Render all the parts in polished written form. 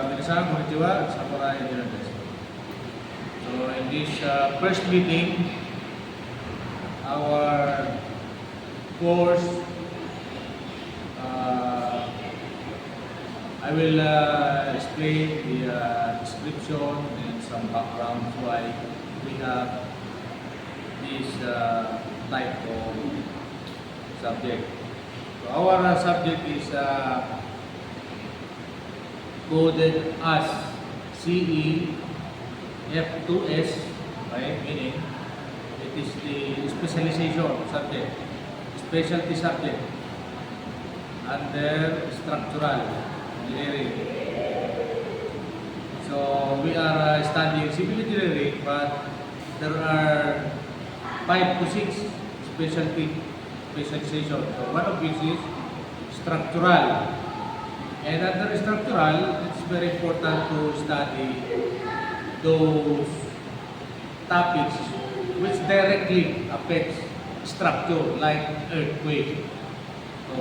Minasan, konnichiwa, samurai engineering desu. So in this first meeting, our course, I will explain the description and some background why we have this type of subject. So our subject is coded as CEF2S, right? Meaning it is the specialization subject, specialty subject under structural engineering. So we are studying civil engineering, but there are 5 to 6 specialization. So one of which is structural. And under structural, it's very important to study those topics which directly affects structure, like earthquake. So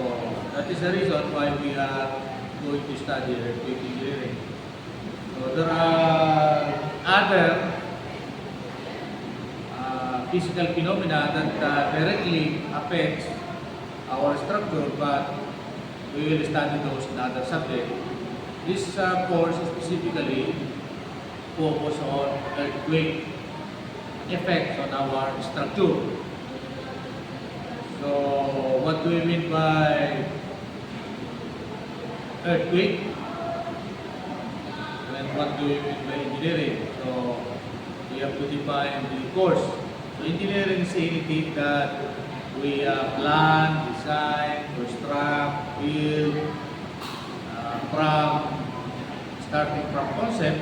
that is the reason why we are going to study earthquake engineering. So there are other physical phenomena that directly affects our structure, but we will study those in other subject. This course specifically focus on earthquake effects on our structure. So what do we mean by earthquake? And what do we mean by engineering? So we have to define the course. So engineering is anything that we plan, design, construct, build, starting from concept,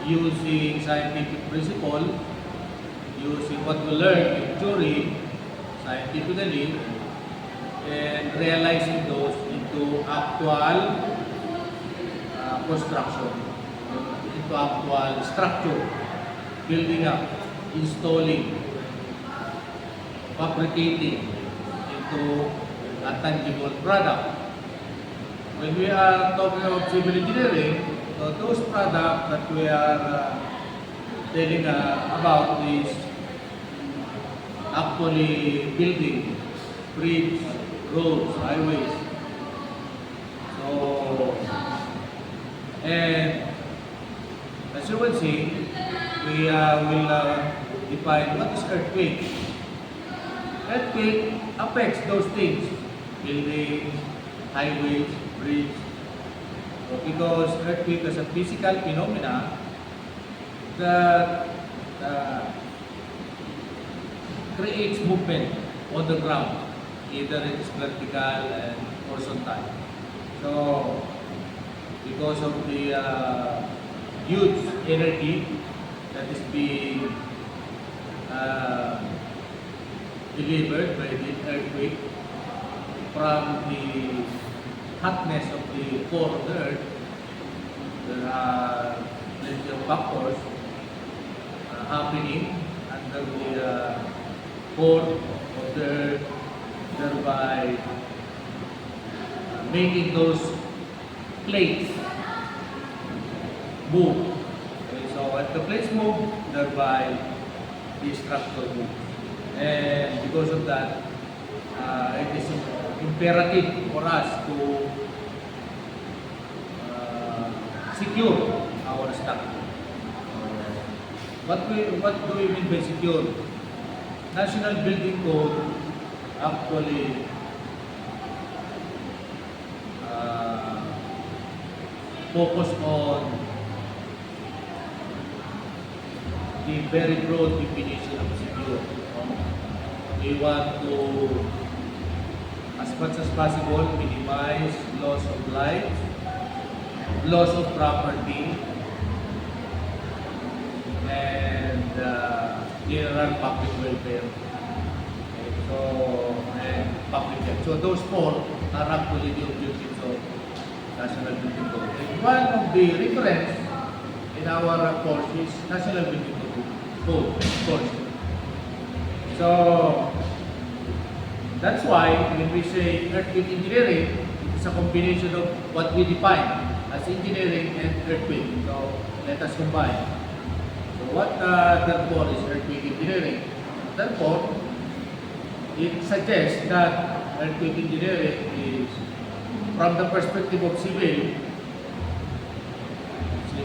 using scientific principle, using what we learn in theory, scientifically, and realizing those into actual construction, into actual structure, building up, installing, fabricating into a tangible product. When we are talking about civil engineering, those products that we are telling about is actually building bridges, roads, highways. So, and as you will see, we will define what is earthquake. Earthquake affects those things, buildings, highways, bridges. So because earthquake is a physical phenomena that creates movement on the ground, either it is vertical and horizontal. So because of the huge energy that is being delivered by the earthquake from the hotness of the core of the earth, there are plenty of factors happening under the core of the earth, thereby making those plates move. Okay, so as the plates move, thereby the structure moves. And because of that, it is imperative for us to secure our structure. What do we mean by secure? National Building Code actually focus on the very broad definition of secure. We want to, as much as possible, minimize loss of life, loss of property, and general public welfare. Okay, so, and public health. So those 4 are actually the objectives of National Building Code. And one of the reference in our course is National Building Code course. So that's why when we say earthquake engineering, it's a combination of what we define as engineering and earthquake. So let us combine. So what therefore is earthquake engineering? Therefore, it suggests that earthquake engineering is, from the perspective of civil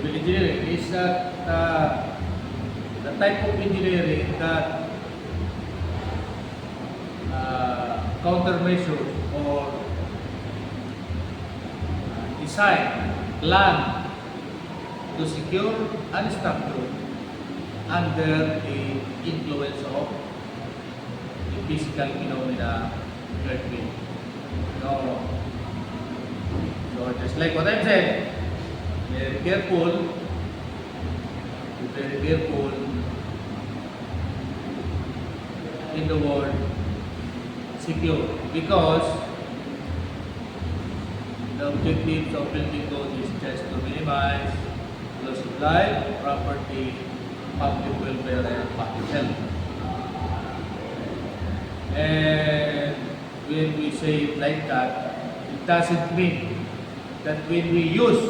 engineering, is that the type of engineering that countermeasures or design, plan to secure and structure under the influence of the physical phenomena earthquake. So just like what I said, very careful in the word secure, because the objectives of building code is just to minimize loss of life, property, public welfare, and public health. And when we say it like that, it doesn't mean that when we use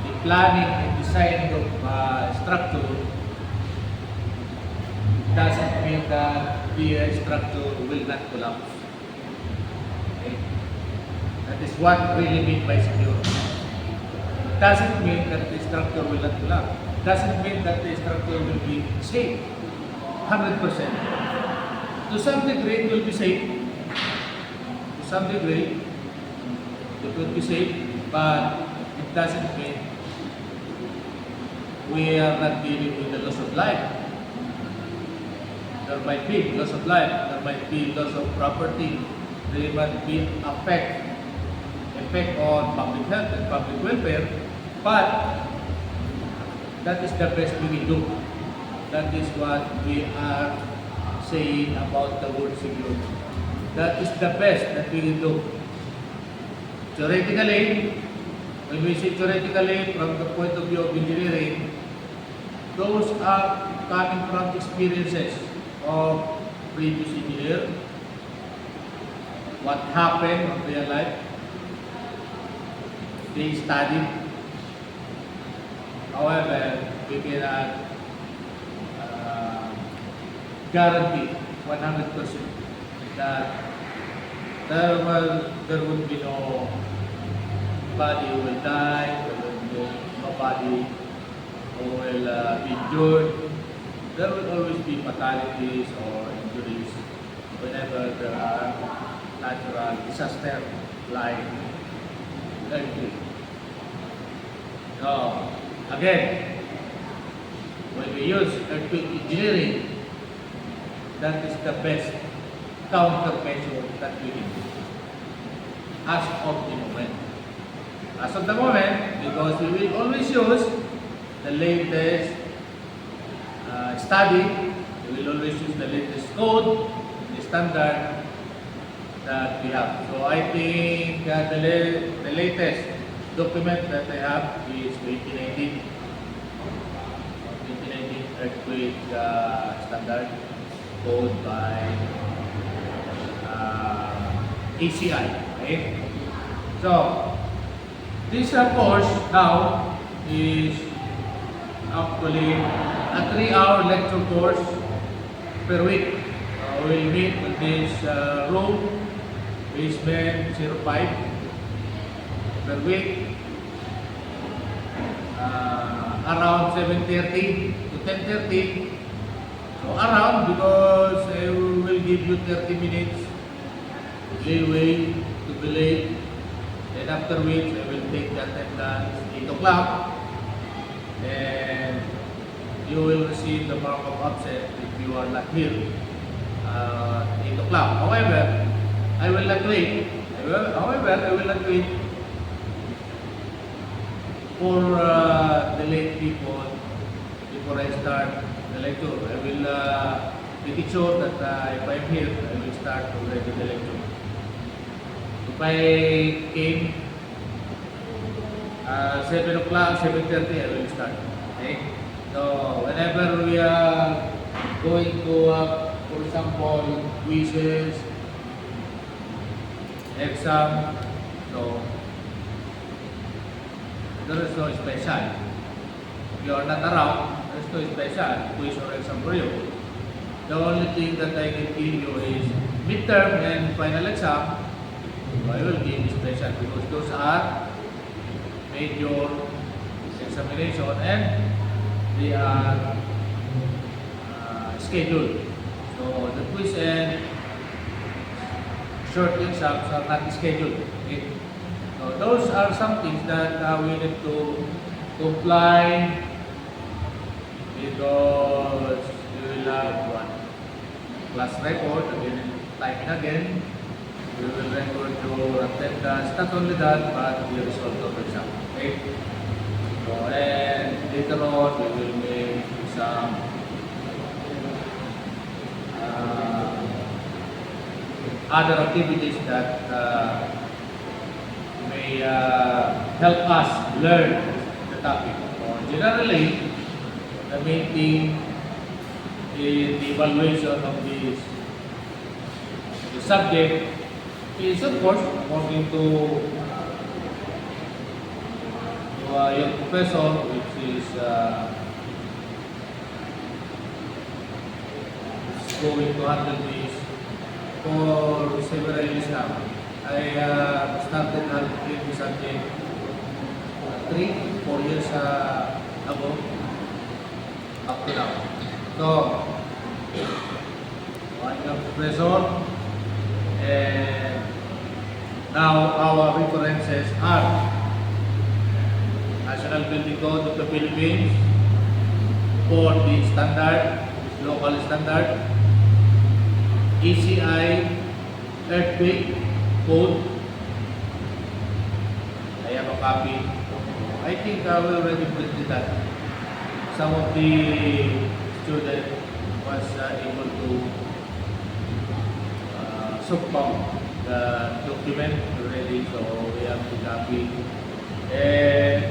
the planning and design of structure, it doesn't mean that the structure will not collapse. Okay? That is what really mean by secure. It doesn't mean that the structure will not collapse. It doesn't mean that the structure will be safe, 100%. To some degree, it will be safe. To some degree, it will be safe, but it doesn't mean we are not dealing with the loss of life. There might be loss of life, there might be loss of property, there might be effect on public health and public welfare, but that is the best we will do. That is what we are saying about the word secure. That is the best that we will do. Theoretically, when we say theoretically from the point of view of engineering, those are coming from experiences of previous engineer, what happened in real life, they studied. However, we cannot guarantee 100% that there will be no body who will die, there will be no body who will be injured. There will always be fatalities or injuries whenever there are natural disasters like earthquake. So, again, when we use earthquake engineering, that is the best countermeasure that we can do as of the moment. As of the moment, because we will always use the latest study, we will always use the latest code, the standard that we have. So I think the latest document that I have is 2019 earthquake standard code by ACI. Right? So this course now is actually a 3-hour lecture course per week. We'll meet in this room, basement 05, per week, around 7:30 to 10:30. So around, because I will give you 30 minutes leeway to be late, and after which I will take the attendance 8 o'clock, and you will receive the mark of absent if you are not here at 8 o'clock. However, I will not wait. I will not wait for the late people before I start the lecture. I will make it sure that if I'm here, I will start already the lecture. If I came 7 o'clock, 7:30, I will start. Okay? So whenever we are going to, for example, quizzes, exam, so there is no special. If you are not around, there is no special quiz or exam for you. The only thing that I can give you is midterm and final exam. I will give you special because those are major examination and they are scheduled. So the quiz and short exams are not scheduled. Okay? So those are some things that we need to comply because we will have one class record again, time and again. We will record your attendance. Not only that, but the result of the exam. Okay? So, and later on, we will make some other activities that may help us learn the topic. Generally, the main thing in the evaluation of the subject is, of course, according to your professor, which is going to handle this for several years now. I started handling this subject 3-4 years ago, up to now. So, I'm a professor, and now our references are National Building Code of the Philippines for the standard, local standard, ECI earthquake code. I have a copy. I think I will already printed that. Some of the students was able to submit the document already, so we have the copy. And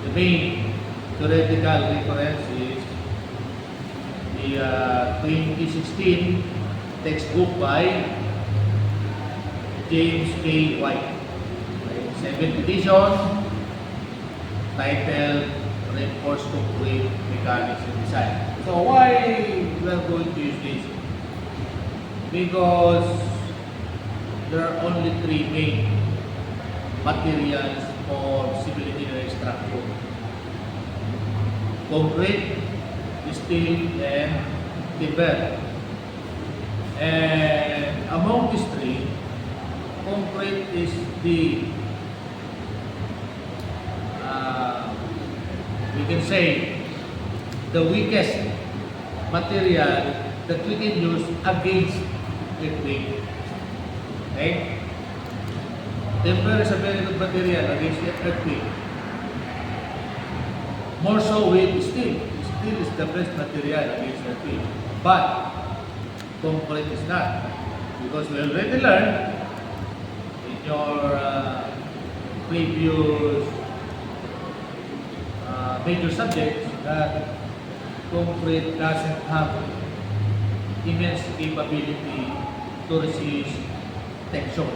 the main theoretical reference is the 2016 textbook by James K. White, 7th edition, titled Reinforced Concrete Mechanics and Design. So why we are going to use this? Because there are only 3 main materials for civil engineering structure: concrete, steel, and timber. And among these 3, concrete is the we can say the weakest material that we can use against earthquake. Okay? Timber is a very good material against earthquake. More so with steel. Steel is the best material against earthquake. But concrete is not. Because we already learned in your previous major subjects that concrete doesn't have immense capability to resist tension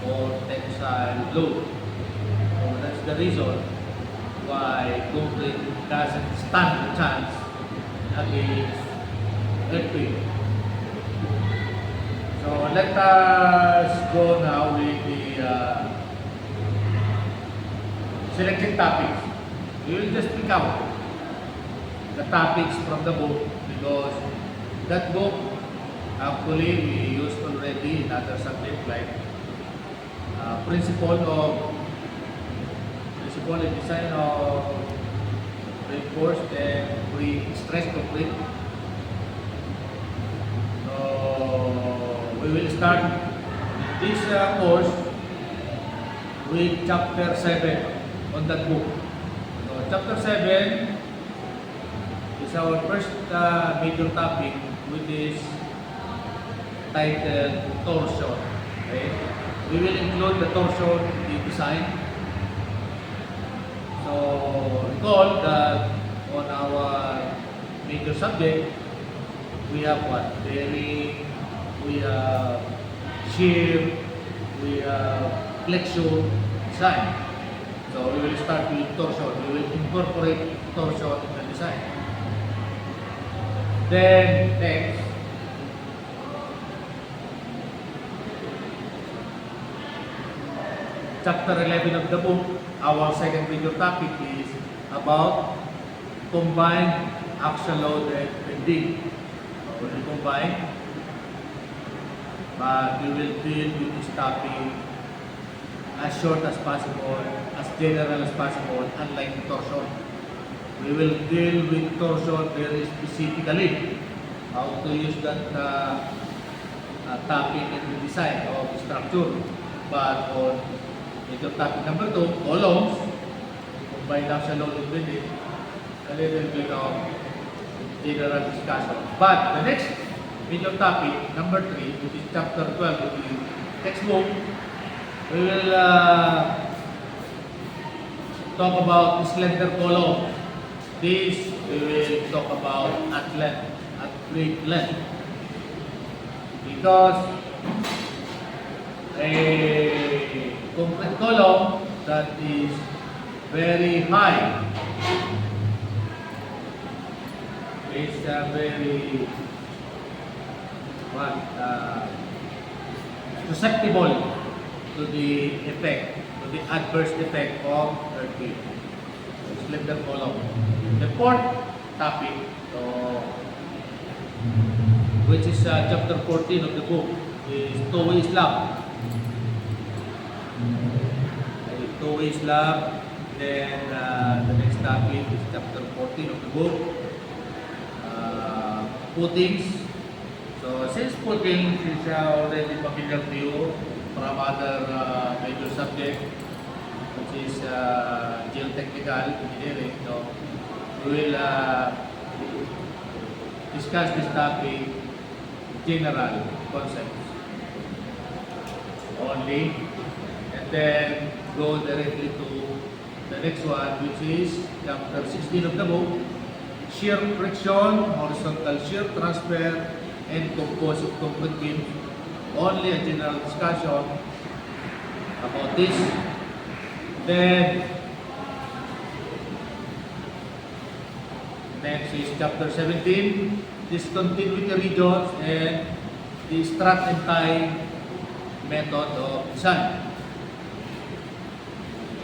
or tensile load. So that's the reason why concrete doesn't stand a chance against earthquake. So let us go now with the selected topics. We will just pick out the topics from the book because that book actually we used already in other subjects like principle and design of reinforced and pre-stressed concrete. So we will start this course with chapter 7 on that book. So chapter 7 is our first major topic, which is titled torsion. Okay? We will include the torsion in the design. So recall that on our major subject, we have what? Bearing, we have shear, we have flexion, design. So we will start with torsion. We will incorporate torsion in the design. Then next, chapter 11 of the book, our second video topic is about combined axial load and bending. We will combine, but we will deal with this topic as short as possible, as general as possible, unlike torsion. We will deal with torsion very specifically, how to use that topic in the design of the structure. But on major topic number 2, columns, combined axial load and bending, a little bit of general discussion. But the next major topic, number 3, which is chapter 12 of the textbook, we will talk about slender column. This we will talk about at length, at great length. Because a concrete column that is very high is very susceptible to the effect, to the adverse effect of earthquake. Slender column. The fourth topic, which is chapter 14 of the book, is two-way slab. Two-way slab. Then the next topic is chapter 14 of the book, footings. So since footings is already familiar to you from other major subject, which is geotechnical engineering, so we will discuss this topic, general concepts only, and then go directly to the next one, which is chapter 16 of the book, shear friction, horizontal shear transfer, and composite concrete beams. Only a general discussion about this. Then next is chapter 17, discontinuity regions and the strut and tie method of design.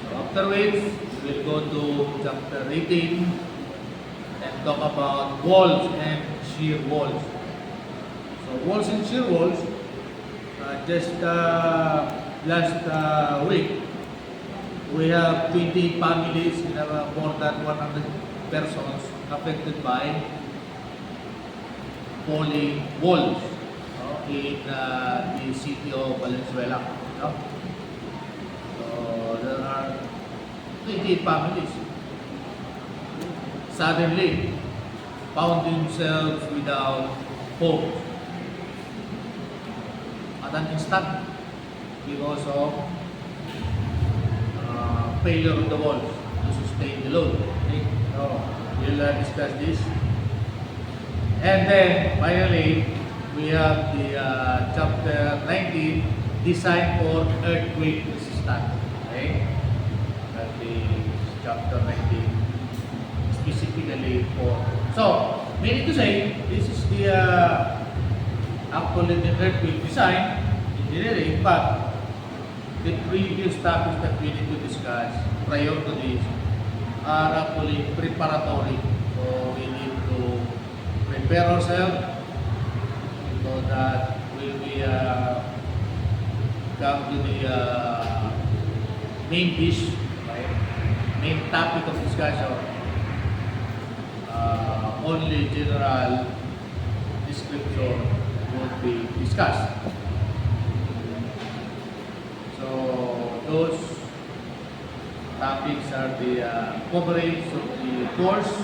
So after which we will go to chapter 18 and talk about walls and shear walls. So walls and shear walls, just last week, we have 20 families, we have more than 100 persons affected by falling walls in the city of Valenzuela. So there are 20 families suddenly found themselves without homes at an instant because of failure of the walls to sustain the load. Okay? So we'll discuss this. And then finally, we have the chapter 19, design for earthquake resistance. Okay? That is chapter 19, specifically for. So, meaning to say, this is the actually the earthquake design engineering, but the previous topics that we need to discuss prior to this are actually preparatory. So we need to prepare ourselves so that when we come to the main dish, right? Main topic of discussion, only general description would be discussed. So those topics are the coverage of the course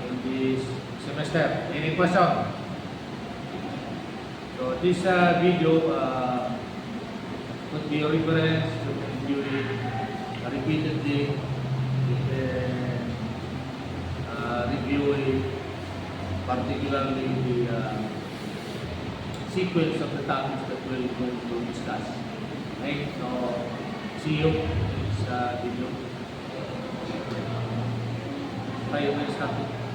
in this semester. Any question? So this video could be a reference. You can view it repeatedly. You can review it, particularly the sequence of the topics that we're going to discuss. Okay? Okay, so see you sa video. Tayo guys, happy.